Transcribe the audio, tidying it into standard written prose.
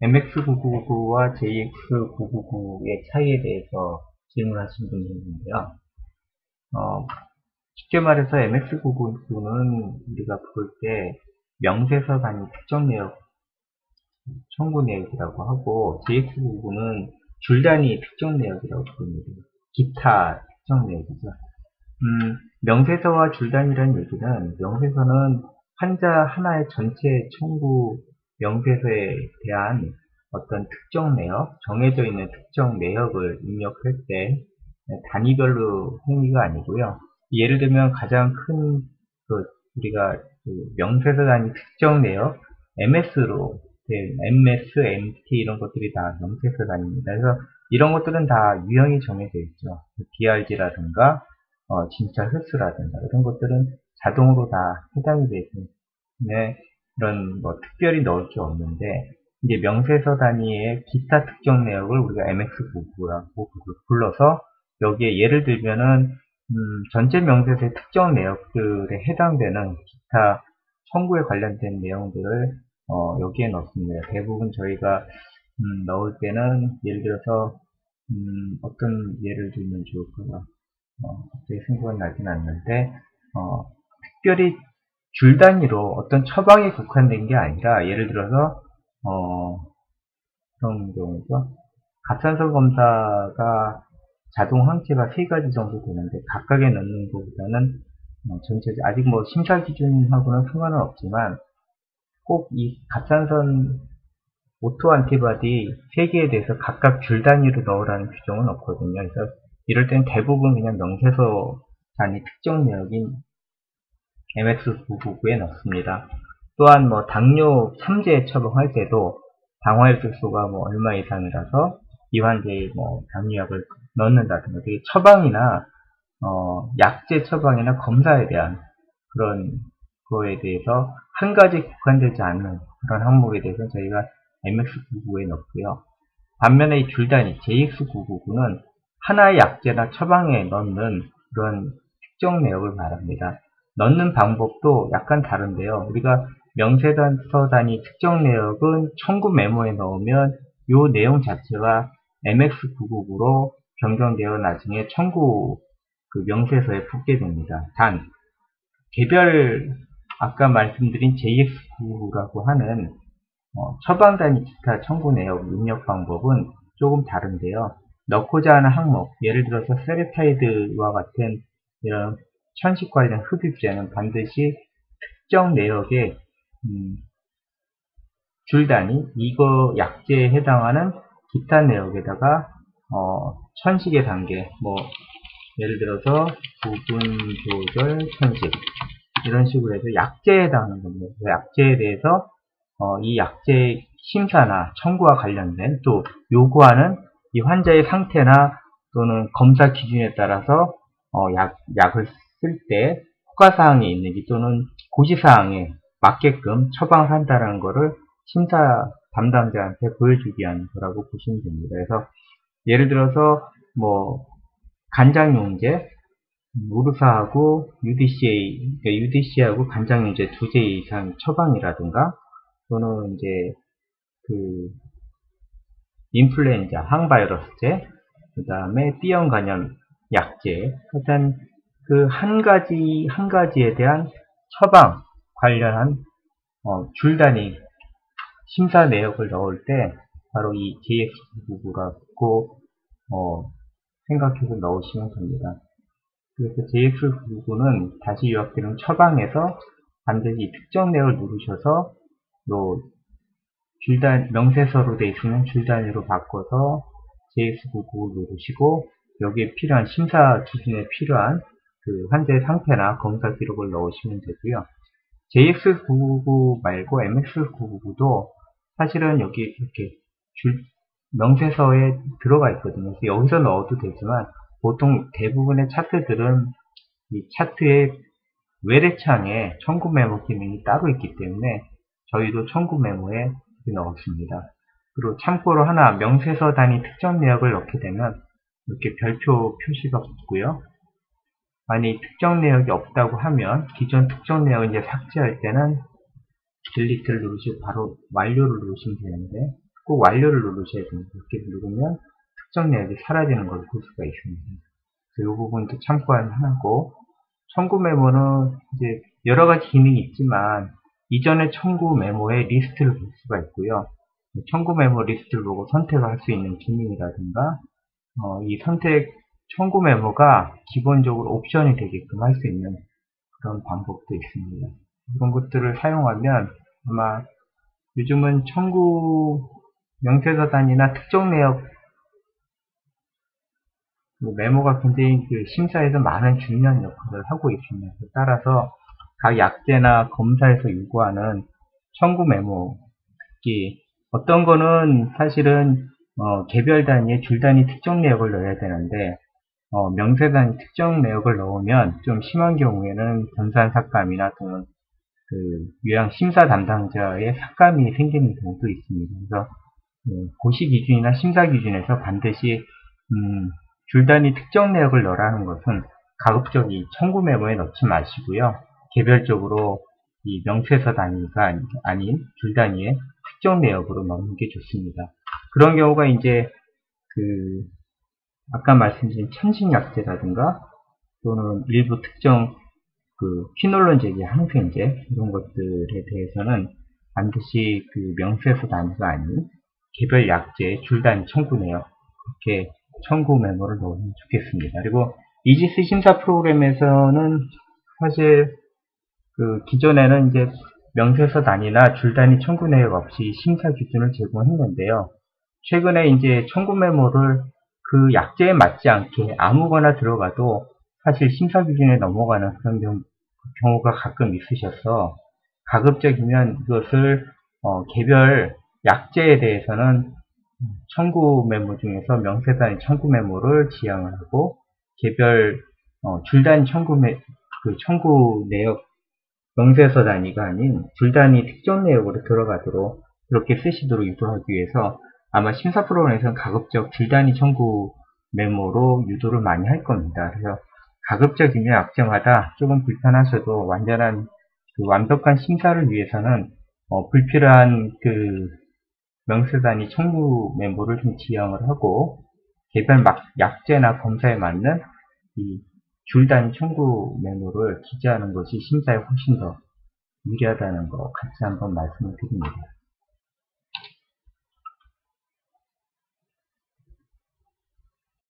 MX999와 JX999의 차이에 대해서 질문하신 분이 있는데요. 쉽게 말해서 MX999는 우리가 부를 때 명세서 단위 특정 내역 청구 내역이라고 하고, JX999는 줄 단위 특정 내역이라고 부릅니다. 기타 특정 내역이죠. 명세서와 줄 단위라는 얘기는, 명세서는 환자 하나의 전체 청구 명세서에 대한 어떤 특정 내역, 정해져 있는 특정 내역을 입력할 때 단위별로 행위가 아니고요. 예를 들면 가장 큰 우리가 명세서 단위 특정 내역 MS로 MS, MT 이런 것들이 다 명세서 단위입니다. 그래서 이런 것들은 다 유형이 정해져 있죠. DRG라든가 진짜 횟수라든가 이런 것들은 자동으로 다 해당이 되기 때문에 이런 뭐 특별히 넣을 게 없는데, 이제 명세서 단위의 기타 특정 내역을 우리가 MX99라고 불러서, 여기에 예를 들면은 전체 명세서의 특정 내역들에 해당되는 기타 청구에 관련된 내용들을 여기에 넣습니다. 대부분 저희가 넣을 때는 예를 들어서 어떤 예를 들면 좋을까요? 갑자기 생각은 나진 않는데, 특별히 줄 단위로 어떤 처방에 국한된 게 아니라, 예를 들어서 그런 경우죠. 갑상선 검사가 자동 항체가 3가지 정도 되는데, 각각에 넣는 것보다는 전체적으로 아직 뭐 심사 기준하고는 상관은 없지만, 꼭 이 갑상선 오토 안티바디 3개에 대해서 각각 줄 단위로 넣으라는 규정은 없거든요. 그래서 이럴 땐 대부분 그냥 명세서 단위 특정 내역인 MX999에 넣습니다. 또한 뭐 당뇨 3제 처방할 때도 당화혈색소가 뭐 얼마 이상이라서 이 환자의 뭐 당뇨약을 넣는다든가, 되게 처방이나 약제 처방이나 검사에 대한 그런 거에 대해서 한 가지 국한되지 않는 그런 항목에 대해서 저희가 MX999에 넣고요. 반면에 이 줄 단위 JX999는 하나의 약제나 처방에 넣는 그런 특정 내역을 말합니다. 넣는 방법도 약간 다른데요. 우리가 명세서 단위 특정 내역은 청구 메모에 넣으면 이 내용 자체가 MX999로 변경되어 나중에 청구 그 명세서에 붙게 됩니다. 단 개별 아까 말씀드린 JX999라고 하는 처방 단위 기타 청구 내역 입력 방법은 조금 다른데요. 넣고자 하는 항목, 예를 들어서 세레타이드와 같은 이런 천식 관련 흡입제는 반드시 특정 내역의 줄 단위, 이거 약제에 해당하는 기타 내역에다가 천식의 단계, 뭐 예를 들어서 부분 조절 천식 이런 식으로 해서 약제에 해당하는 겁니다. 약제에 대해서 이 약제 심사나 청구와 관련된, 또 요구하는 이 환자의 상태나 또는 검사 기준에 따라서 약을 쓸 때 효과사항이 있는지 또는 고지사항에 맞게끔 처방을 한다는 것을 심사 담당자한테 보여주기 위한 거라고 보시면 됩니다. 그래서 예를 들어서 뭐 간장용제, 무르사하고 UDCA, 그러니까 UDC하고 간장용제 2제 이상 처방이라든가, 또는 이제 그 인플루엔자 항바이러스제, 그 다음에 B형 간염 약제, 일단 그 한 가지 한 가지에 대한 처방 관련한 줄 단위 심사 내역을 넣을 때 바로 이 JX999라고 생각해서 넣으시면 됩니다. 그래서 JX999는 다시 요약드리면, 처방에서 반드시 특정 내역을 누르셔서 또 명세서로 되어 있으면 줄 단위로 바꿔서 JX999를 누르시고, 여기에 필요한 심사 기준에 필요한 그 환자의 상태나 검사 기록을 넣으시면 되고요. JX999 말고 MX999도 사실은 여기 이렇게 명세서에 들어가 있거든요. 그래서 여기서 넣어도 되지만, 보통 대부분의 차트들은 이 차트의 외래창에 청구 메모 기능이 따로 있기 때문에 저희도 청구 메모에 넣었습니다. 그리고 참고로 하나, 명세서 단위 특정 내역을 넣게 되면 이렇게 별표 표시가 붙고요. 만약 특정 내역이 없다고 하면 기존 특정 내역을 이제 삭제할 때는 딜리트를 누르시고 바로 완료를 누르시면 되는데, 꼭 완료를 누르셔야 됩니다. 이렇게 누르면 특정 내역이 사라지는 걸 볼 수가 있습니다. 이 부분도 참고할 만하고, 청구 메모는 이제 여러 가지 기능이 있지만 이전의 청구 메모의 리스트를 볼 수가 있고요. 청구 메모 리스트를 보고 선택을 할 수 있는 기능이라든가, 이 선택 청구 메모가 기본적으로 옵션이 되게끔 할 수 있는 그런 방법도 있습니다. 이런 것들을 사용하면 아마 요즘은 청구 명세서단이나 특정 내역 메모가 굉장히 그 심사에서 많은 중요한 역할을 하고 있습니다. 따라서 각 약제나 검사에서 요구하는 청구 메모, 특히 어떤 거는 사실은 개별 단위에 줄 단위 특정 내역을 넣어야 되는데 명세 단위 특정 내역을 넣으면 좀 심한 경우에는 변산 삭감이나 또는 그 요양 심사 담당자의 삭감이 생기는 경우도 있습니다. 그래서 고시 기준이나 심사 기준에서 반드시 줄 단위 특정 내역을 넣으라는 것은 가급적 이 청구 메모에 넣지 마시고요. 개별적으로 이 명세서 단위가 아닌 줄 단위의 특정 내역으로 넣는 게 좋습니다. 그런 경우가 이제 그 아까 말씀드린 천식약제라든가 또는 일부 특정 그 퀴놀론 제기 항생제 이런 것들에 대해서는 반드시 그 명세서 단위가 아닌 개별 약제 줄 단위 청구 내역 이렇게 청구 메모를 넣으면 좋겠습니다. 그리고 이지스 심사 프로그램에서는 사실 그 기존에는 이제 명세서 단위나 줄 단위 청구 내역 없이 심사 기준을 제공했는데요. 최근에 이제 청구 메모를 그 약제에 맞지 않게 아무거나 들어가도 사실 심사 기준에 넘어가는 그런 경우가 가끔 있으셔서 가급적이면 이것을 개별 약제에 대해서는 청구 메모 중에서 명세 단위 청구 메모를 지향을 하고 개별 줄 단위 청구 내역 명세서 단위가 아닌 줄 단위 특정 내역으로 들어가도록 그렇게 쓰시도록 유도하기 위해서 아마 심사 프로그램에서는 가급적 줄 단위 청구 메모로 유도를 많이 할 겁니다. 그래서 가급적이면 약제마다 조금 불편하셔도 완전한 그 완벽한 심사를 위해서는 불필요한 그 명세 단위 청구 메모를 좀 지양을 하고 개별 약제나 검사에 맞는 이 줄 단위 청구 메모를 기재하는 것이 심사에 훨씬 더 유리하다는 거 같이 한번 말씀을 드립니다.